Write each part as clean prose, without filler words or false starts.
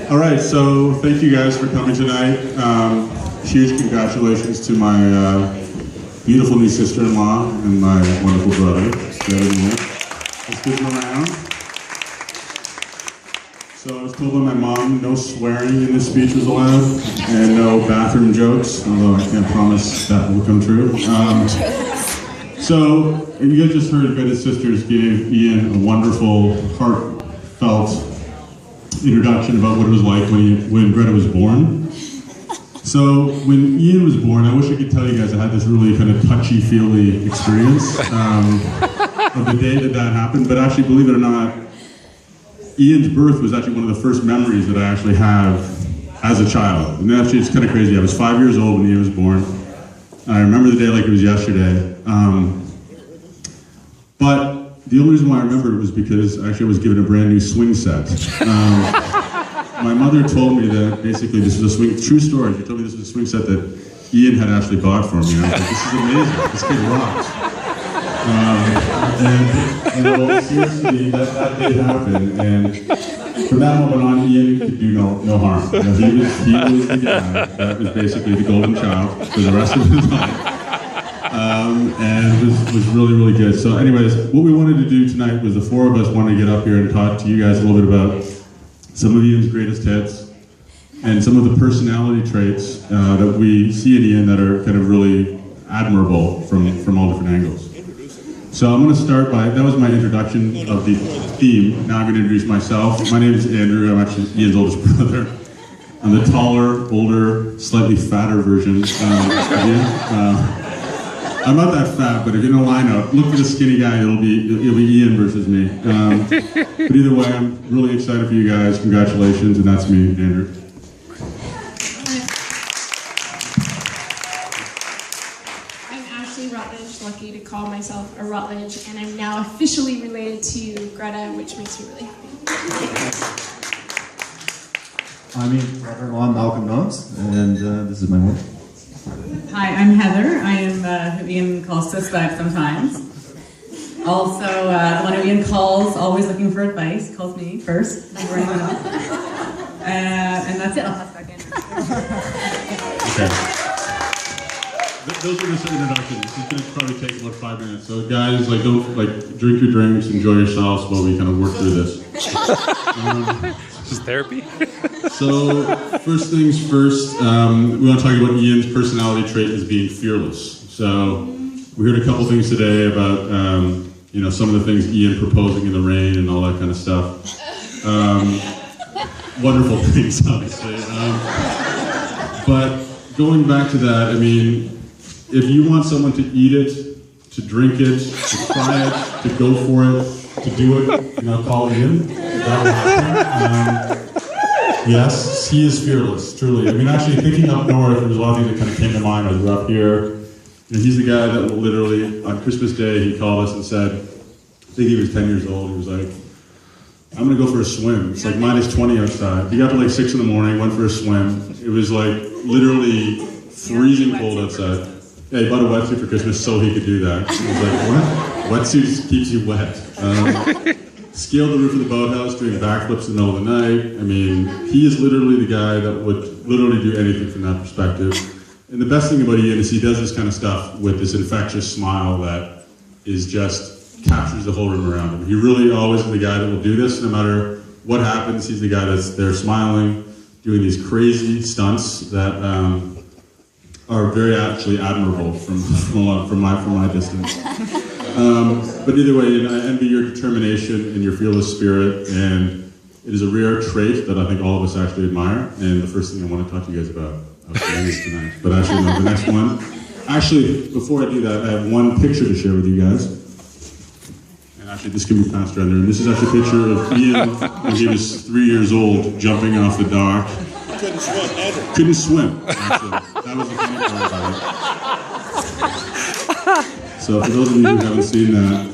All right, so thank you guys for coming tonight. Huge congratulations to my beautiful new sister-in-law and my wonderful brother. Let's give them a round. So I was told by my mom no swearing in this speech was allowed and no bathroom jokes, although I can't promise that will come true. So you guys just heard Greta's sisters gave Ian a wonderful, heartfelt introduction about what it was like when Greta was born. So when Ian was born, I wish I could tell you guys I had this really kind of touchy-feely experience of the day that happened, but actually, believe it or not, Ian's birth was actually one of the first memories that I actually have as a child. And actually, it's kind of crazy. I was 5 years old when Ian was born. I remember the day like it was yesterday. But the only reason why I remembered it was because actually I was given a brand new swing set. My mother told me that basically this was a swing, true story, she told me this was a swing set that Ian had actually bought for me. And I was like, this is amazing, this kid rocks. Seriously, that did happen, and from that moment on, Ian could do no harm. You know, he was the guy that was basically the golden child for the rest of his life. And it was really, really good. So anyways, what we wanted to do tonight was the four of us wanted to get up here and talk to you guys a little bit about some of Ian's greatest hits and some of the personality traits that we see in Ian that are kind of really admirable from all different angles. So I'm going to start by, that was my introduction of the theme. Now I'm going to introduce myself. My name is Andrew. I'm actually Ian's oldest brother. I'm the taller, older, slightly fatter version of Ian. I'm not that fat, but if you're in a lineup, look for the skinny guy, it'll be Ian versus me. But either way, I'm really excited for you guys. Congratulations, and that's me, Andrew. I'm Ashley Rutledge, lucky to call myself a Rutledge, and I'm now officially related to Greta, which makes me really happy. I'm Ian's brother-in-law, Malcolm Nobbs, and this is my wife. Hi, I'm Heather. I am who Ian calls suspect sometimes. Also, the one who Ian calls, always looking for advice, calls me first before anyone else. And that's it. I'll pass back in. Okay. Those are just introductions. This is going to probably take about 5 minutes. So guys, don't drink your drinks, enjoy yourselves while we kind of work through this. This is therapy. So first things first, we want to talk about Ian's personality trait as being fearless. So we heard a couple things today about some of the things Ian proposing in the rain and all that kind of stuff. Wonderful things, obviously. But going back to that, I mean, if you want someone to eat it, to drink it, to try it, to go for it, to do it, call Ian. That'll happen. Yes, he is fearless, truly. I mean, actually, thinking up north, there was a lot of things that kind of came to mind as we're up here. He's the guy that will literally, on Christmas Day, he called us and said, I think he was 10 years old, he was like, I'm going to go for a swim. It's like -20 outside. He got to 6 in the morning, went for a swim. It was literally freezing cold outside. Yeah, he bought a wetsuit for Christmas so he could do that. I was like, what? Wetsuit keeps you wet. Scaled the roof of the boathouse, doing backflips in the middle of the night. I mean, he is literally the guy that would literally do anything from that perspective. And the best thing about Ian is he does this kind of stuff with this infectious smile that is just captures the whole room around him. He really always is the guy that will do this no matter what happens. He's the guy that's there smiling, doing these crazy stunts that are very actually admirable from my distance. But either way, I envy your determination and your fearless spirit, and it is a rare trait that I think all of us actually admire. And the first thing I want to talk to you guys about tonight. But actually, no, the next one. Actually, before I do that, I have one picture to share with you guys. And actually, this can be passed around there. And this is actually a picture of Ian when he was 3 years old, jumping off the dock. Couldn't swim, Andrew. Couldn't swim, actually. That was the funny part about it. So for those of you who haven't seen that,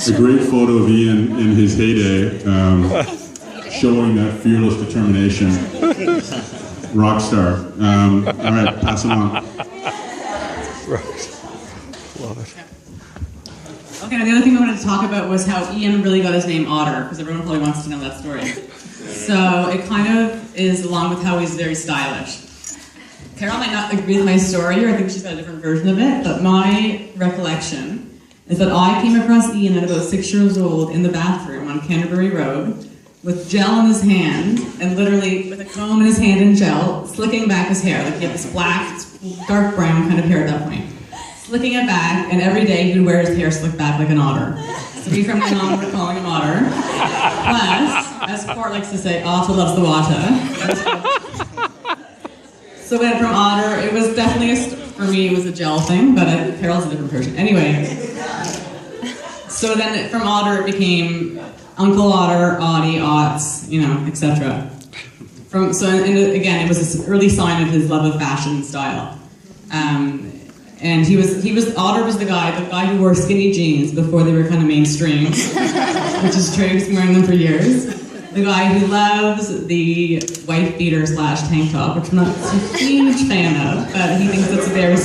a great photo of Ian in his heyday, showing that fearless determination. Rock star. All right, pass it on. Love it. Okay, now the other thing I wanted to talk about was how Ian really got his name Otter, because everyone probably wants to know that story. So it kind of is along with how he's very stylish. Carol might not agree with my story, or I think she's got a different version of it, but my recollection is that I came across Ian at about 6 years old in the bathroom on Canterbury Road with gel in his hand, and literally with a comb in his hand and gel, slicking back his hair. Like he had this black, dark brown kind of hair at that point. Slicking it back, and every day he would wear his hair slicked back like an otter. So we from then on were calling him Otter. Plus, as Court likes to say, Otter loves the water. So then from Otter, it was definitely, for me, it was a gel thing, but Carol's a different person. Anyway, so then from Otter it became Uncle Otter, Audie, Otts, etc. Again, it was this early sign of his love of fashion and style. And Otter was the guy who wore skinny jeans before they were kind of mainstream, which is true, he's been wearing them for years. The guy who loves the wife beater / tank top, which I'm not a huge fan of, but he thinks it's very...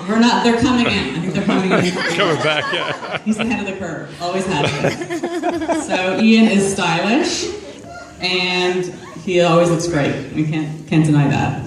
They're coming in. I think they're coming in. Coming back, yeah. He's ahead of the curve, always has been. So Ian is stylish, and he always looks great. We can't deny that.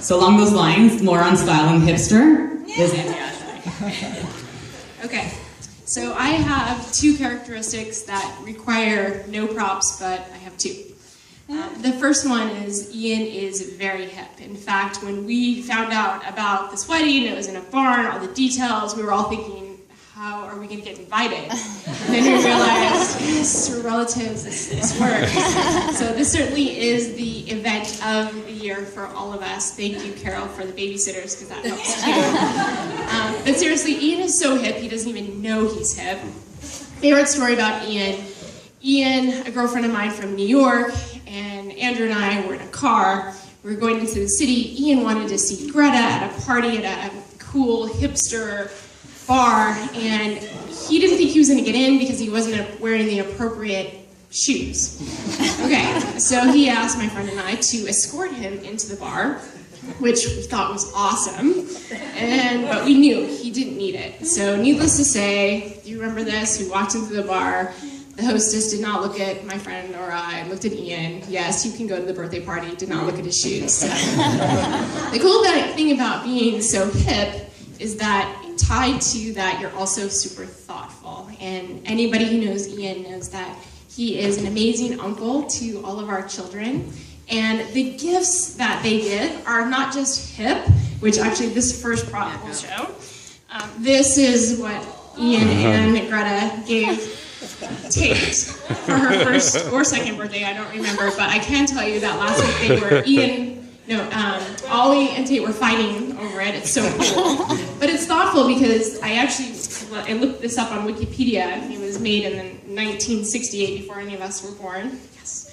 So along those lines, more on style and hipster is Auntie Ashley. Okay, so I have 2 characteristics that require no props, but I have 2. The first one is Ian is very hip. In fact, when we found out about this wedding, it was in a barn, all the details, we were all thinking, how are we going to get invited? And then we realized, yes, we're relatives, this works. So this certainly is the event of the year for all of us. Thank you, Carol, for the babysitters, because that helps too. But seriously, Ian is so hip, he doesn't even know he's hip. Favorite story about Ian. Ian, a girlfriend of mine from New York, and Andrew and I were in a car. We were going into the city. Ian wanted to see Greta at a party at a cool hipster bar, and he didn't think he was going to get in because he wasn't wearing the appropriate shoes. Okay, so he asked my friend and I to escort him into the bar, which we thought was awesome, but we knew he didn't need it. So needless to say, do you remember this? We walked into the bar. The hostess did not look at my friend or I, looked at Ian. Yes, you can go to the birthday party, did not look at his shoes. The cool thing about being so hip is that tied to that, you're also super thoughtful. And anybody who knows Ian knows that he is an amazing uncle to all of our children. And the gifts that they get are not just hip, which actually this first prop will show. This is what Ian and Greta gave Tate for her first or second birthday, I don't remember, but I can tell you that last week Ollie and Tate were fighting over it. It's so cool. But it's thoughtful because I looked this up on Wikipedia. It was made in 1968 before any of us were born. Yes.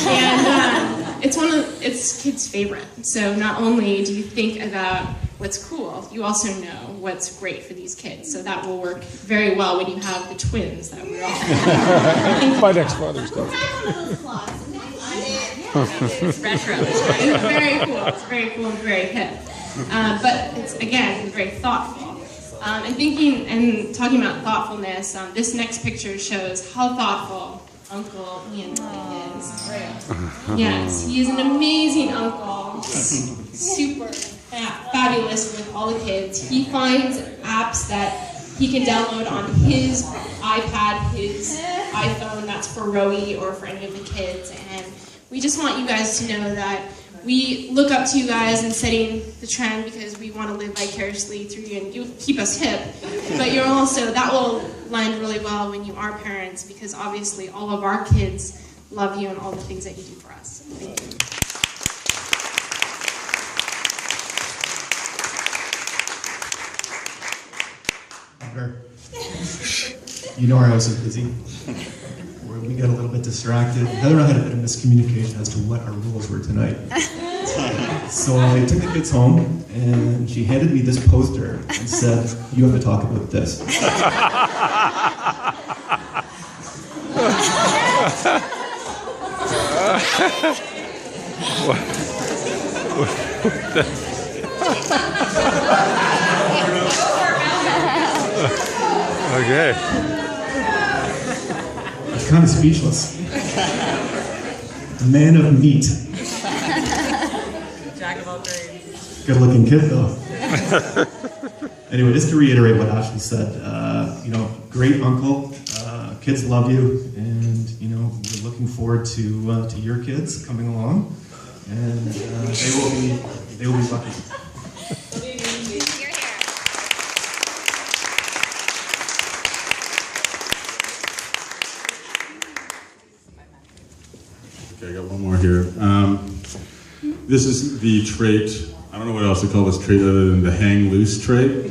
And it's kids' favorite. So not only do you think about what's cool, you also know what's great for these kids. So that will work very well when you have the twins that we're all My next Father's Day. It's retro. It's very cool. It's very cool and very hip. But it's, again, very thoughtful. And thinking and talking about thoughtfulness, this next picture shows how thoughtful Uncle Ian is. Yes, he is an amazing uncle. Super fabulous with all the kids. He finds apps that he can download on his iPad, his iPhone, that's for Rowie or for any of the kids. And we just want you guys to know that we look up to you guys in setting the trend because we want to live vicariously through you and you keep us hip. But you're also, that will land really well when you are parents because obviously all of our kids love you and all the things that you do for us. Thank you. You know our house is busy. We got a little bit distracted. Heather and I had a bit of miscommunication as to what our rules were tonight. So I took the kids home, and she handed me this poster and said, "You have to talk about this." Okay. I'm kind of speechless. A man of meat. Jack of all trades. Good looking kid though. Anyway, just to reiterate what Ashley said, great uncle, kids love you, and we're looking forward to your kids coming along, and they will be lucky. Okay, I got one more here. This is the trait. I don't know what else to call this trait other than the hang loose trait,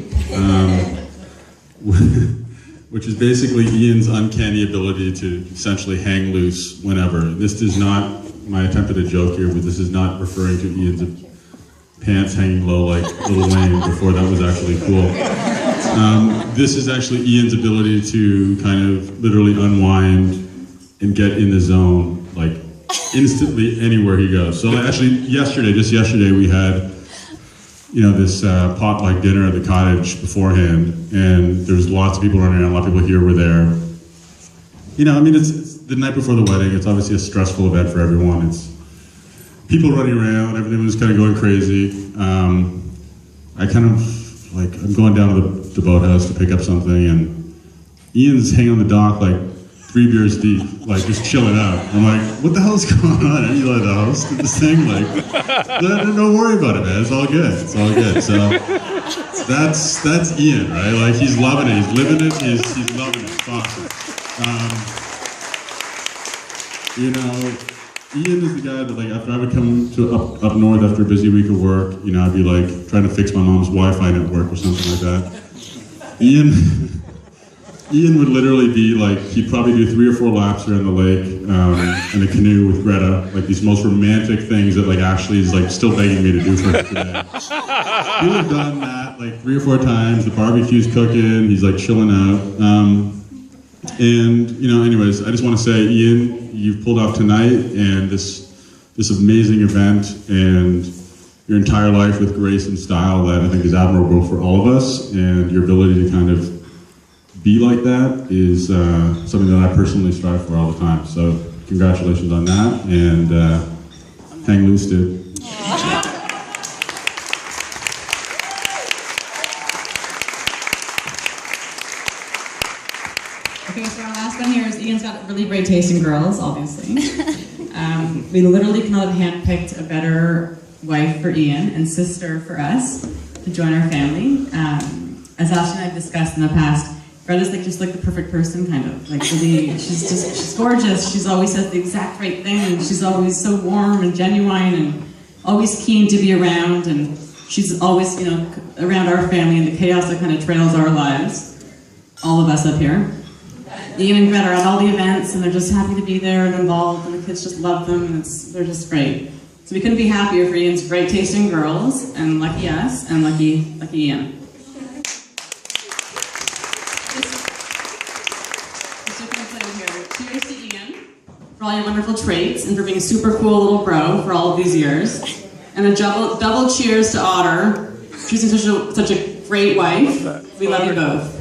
which is basically Ian's uncanny ability to essentially hang loose whenever. This is not my attempt at a joke here, but this is not referring to Ian's pants hanging low like Lil Wayne before that was actually cool. This is actually Ian's ability to kind of literally unwind and get in the zone, like instantly anywhere he goes. So actually just yesterday we had this potluck dinner at the cottage beforehand, and there was lots of people running around, a lot of people here were there. It's the night before the wedding. It's obviously a stressful event for everyone. It's people running around, everything was kind of going crazy. I'm going down to the boathouse to pick up something, and Ian's hanging on the dock like 3 beers deep, like just chilling out. I'm like, what the hell's going on? Are you like the host of this thing? Like, don't worry about it, man. It's all good. It's all good. So that's Ian, right? Like he's loving it. He's living it. He's loving it. It's awesome. Ian is the guy that after I would come to up north after a busy week of work, I'd be like trying to fix my mom's Wi-Fi network or something like that. Ian would literally be like, he'd probably do 3 or 4 laps around the lake in a canoe with Greta, like these most romantic things that Ashley is still begging me to do for her today. He would have done that 3 or 4 times. The barbecue's cooking. He's chilling out. Anyways, I just want to say, Ian, you've pulled off tonight and this amazing event and your entire life with grace and style that I think is admirable for all of us, and your ability to kind of be like that is something that I personally strive for all the time. So congratulations on that, and hang loose, dude. Okay, so our last one here is Ian's got really great taste in girls, obviously. We literally could not have handpicked a better wife for Ian and sister for us to join our family. As Ashley and I have discussed in the past, Greta's just the perfect person, kind of. Really, she's gorgeous. She's always says the exact right thing, and she's always so warm and genuine and always keen to be around, and she's always, around our family and the chaos that kind of trails our lives. All of us up here. Ian and Greta are at all the events, and they're just happy to be there and involved, and the kids just love them, and they're just great. So we couldn't be happier for Ian's great taste in girls, and lucky us, and lucky Ian. Cheers to Ian for all your wonderful traits and for being a super cool little bro for all of these years. And a double cheers to Otter, choosing such a great wife. We love you both.